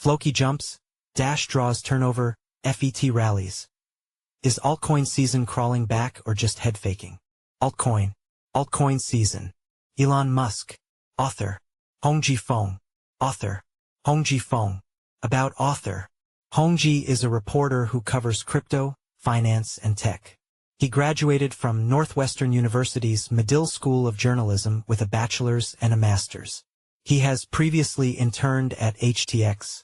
FLOKI jumps, Dash draws turnover, FET rallies. Is altcoin season crawling back or just head faking? Altcoin Season. Elon Musk. Author. Hongji Feng. Author. Hongji Feng. About author. Hongji is a reporter who covers crypto, finance, and tech. He graduated from Northwestern University's Medill School of Journalism with a bachelor's and a master's. He has previously interned at HTX.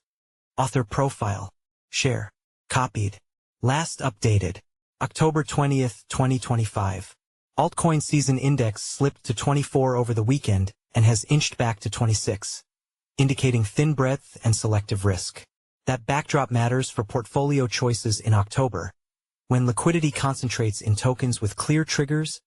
Author profile. Share. Copied. Last updated. October 20, 2025. Altcoin Season Index slipped to 24 over the weekend and has inched back to 26, indicating thin breadth and selective risk. That backdrop matters for portfolio choices in October, when liquidity concentrates in tokens with clear triggers,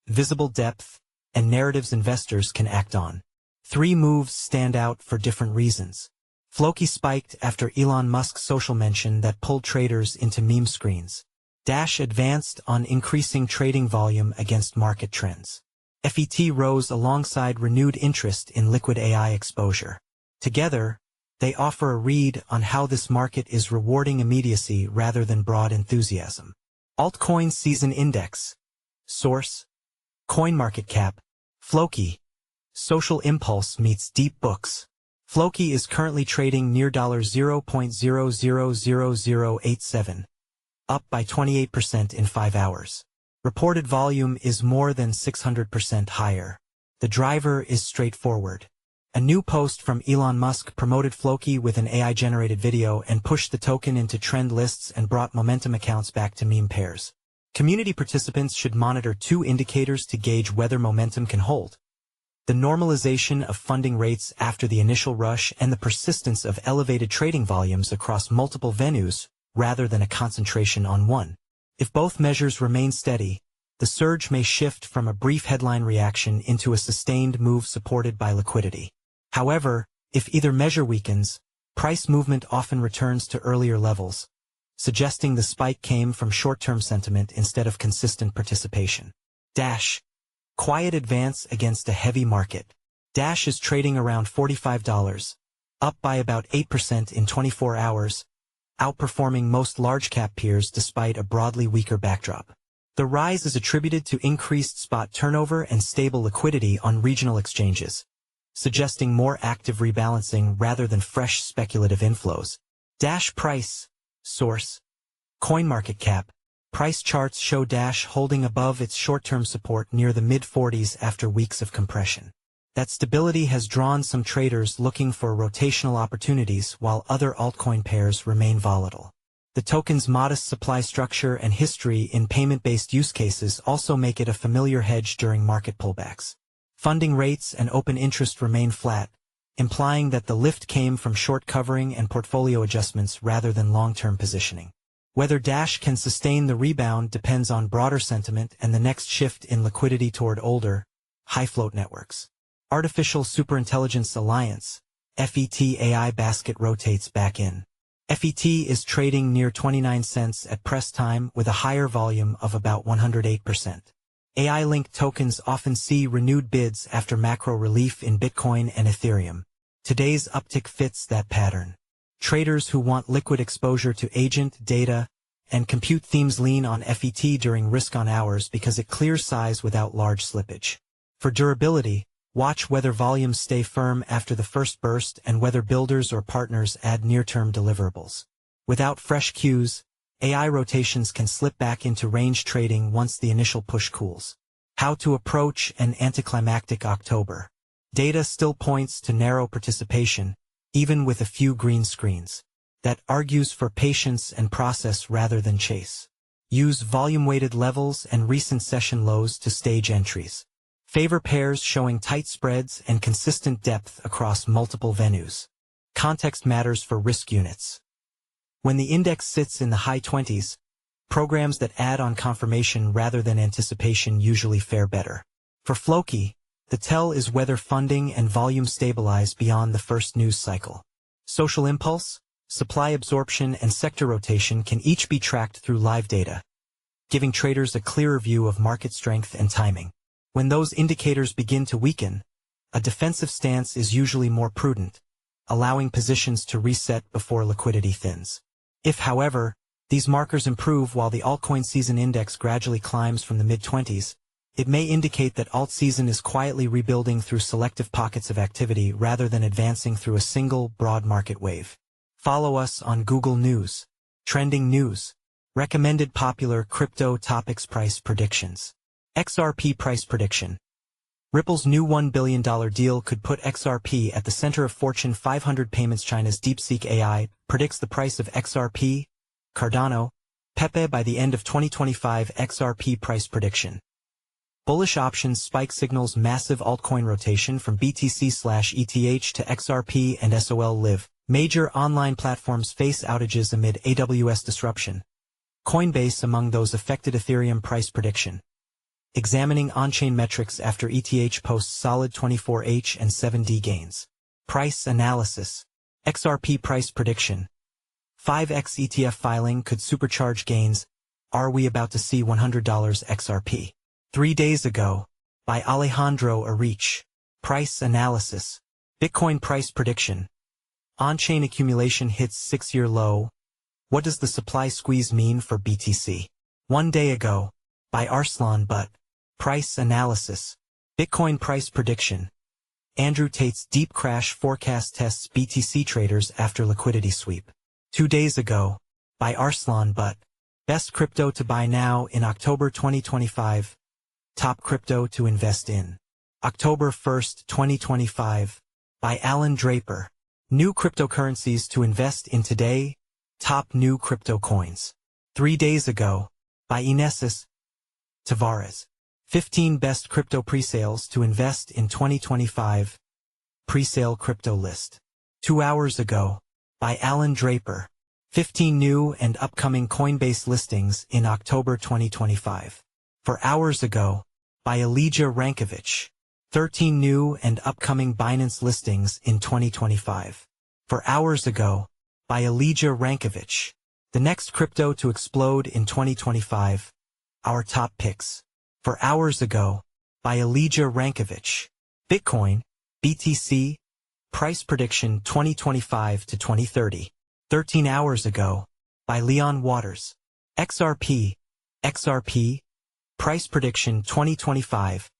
visible depth, and narratives investors can act on. 3 moves stand out for different reasons. FLOKI spiked after Elon Musk's social mention that pulled traders into meme screens. Dash advanced on increasing trading volume against market trends. FET rose alongside renewed interest in liquid AI exposure. Together, they offer a read on how this market is rewarding immediacy rather than broad enthusiasm. Altcoin Season Index. Source: CoinMarketCap. FLOKI. Social impulse meets deep books. FLOKI is currently trading near $0.000087, up by 28% in 5 hours. Reported volume is more than 600% higher. The driver is straightforward. A new post from Elon Musk promoted FLOKI with an AI-generated video and pushed the token into trend lists and brought momentum accounts back to meme pairs. Community participants should monitor 2 indicators to gauge whether momentum can hold: the normalization of funding rates after the initial rush and the persistence of elevated trading volumes across multiple venues rather than a concentration on one. If both measures remain steady, the surge may shift from a brief headline reaction into a sustained move supported by liquidity. However, if either measure weakens, price movement often returns to earlier levels, suggesting the spike came from short-term sentiment instead of consistent participation. Dash. Quiet advance against a heavy market. Dash is trading around $45, up by about 8% in 24 hours, outperforming most large-cap peers despite a broadly weaker backdrop. The rise is attributed to increased spot turnover and stable liquidity on regional exchanges, suggesting more active rebalancing rather than fresh speculative inflows. Dash price. Source: CoinMarketCap. Price charts show Dash holding above its short-term support near the mid-40s after weeks of compression. That stability has drawn some traders looking for rotational opportunities while other altcoin pairs remain volatile. The token's modest supply structure and history in payment-based use cases also make it a familiar hedge during market pullbacks. Funding rates and open interest remain flat, implying that the lift came from short covering and portfolio adjustments rather than long-term positioning. Whether Dash can sustain the rebound depends on broader sentiment and the next shift in liquidity toward older, high-float networks. Artificial Superintelligence Alliance, FET AI basket rotates back in. FET is trading near 29 cents at press time with a higher volume of about 108%. AI-linked tokens often see renewed bids after macro relief in Bitcoin and Ethereum. Today's uptick fits that pattern. Traders who want liquid exposure to agent, data, and compute themes lean on FET during risk-on hours because it clears size without large slippage. For durability, watch whether volumes stay firm after the first burst and whether builders or partners add near-term deliverables. Without fresh cues, AI rotations can slip back into range trading once the initial push cools. How to approach an anticlimactic October. Data still points to narrow participation, even with a few green screens. That argues for patience and process rather than chase. Use volume-weighted levels and recent session lows to stage entries. Favor pairs showing tight spreads and consistent depth across multiple venues. Context matters for risk units. When the index sits in the high 20s, programs that add on confirmation rather than anticipation usually fare better. For FLOKI, the tell is whether funding and volume stabilize beyond the first news cycle. Social impulse, supply absorption, and sector rotation can each be tracked through live data, giving traders a clearer view of market strength and timing. When those indicators begin to weaken, a defensive stance is usually more prudent, allowing positions to reset before liquidity thins. If, however, these markers improve while the Altcoin Season Index gradually climbs from the mid-20s, it may indicate that alt season is quietly rebuilding through selective pockets of activity rather than advancing through a single, broad market wave. Follow us on Google News. Trending news. Recommended popular crypto topics. Price predictions. XRP price prediction. Ripple's new $1 billion deal could put XRP at the center of Fortune 500 payments. China's DeepSeek AI predicts the price of XRP, Cardano, Pepe by the end of 2025. XRP price prediction. Bullish options spike signals massive altcoin rotation from BTC/ETH to XRP and SOL Live. Major online platforms face outages amid AWS disruption. Coinbase among those affected. Ethereum price prediction. Examining on-chain metrics after ETH posts solid 24H and 7D gains. Price analysis. XRP price prediction. 5x ETF filing could supercharge gains. Are we about to see $100 XRP? 3 days ago, by Alejandro Arich. Price analysis. Bitcoin price prediction. On-chain accumulation hits 6-year low. What does the supply squeeze mean for BTC? 1 day ago, by Arslan Butt. Price analysis. Bitcoin price prediction. Andrew Tate's deep crash forecast tests BTC traders after liquidity sweep. 2 days ago, by Arslan Butt. Best crypto to buy now in October 2025. Top crypto to invest in. October 1st, 2025. By Alan Draper. New cryptocurrencies to invest in today. Top new crypto coins. 3 days ago. By Inesis Tavares. 15 best crypto presales to invest in 2025. Presale crypto list. 2 hours ago. By Alan Draper. 15 new and upcoming Coinbase listings in October 2025. 4 hours ago. By Elijah Rankovich. 13 new and upcoming Binance listings in 2025. 4 hours ago. By Elijah Rankovich. The next crypto to explode in 2025. Our top picks. 4 hours ago. By Elijah Rankovich. Bitcoin, BTC, price prediction 2025 to 2030. 13 hours ago. By Leon Waters. XRP, price prediction 2025,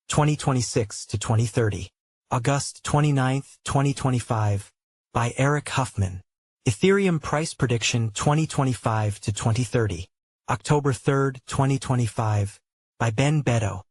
2026 to 2030. August 29, 2025. By Eric Huffman. Ethereum price prediction 2025 to 2030. October 3, 2025. By Ben Beto.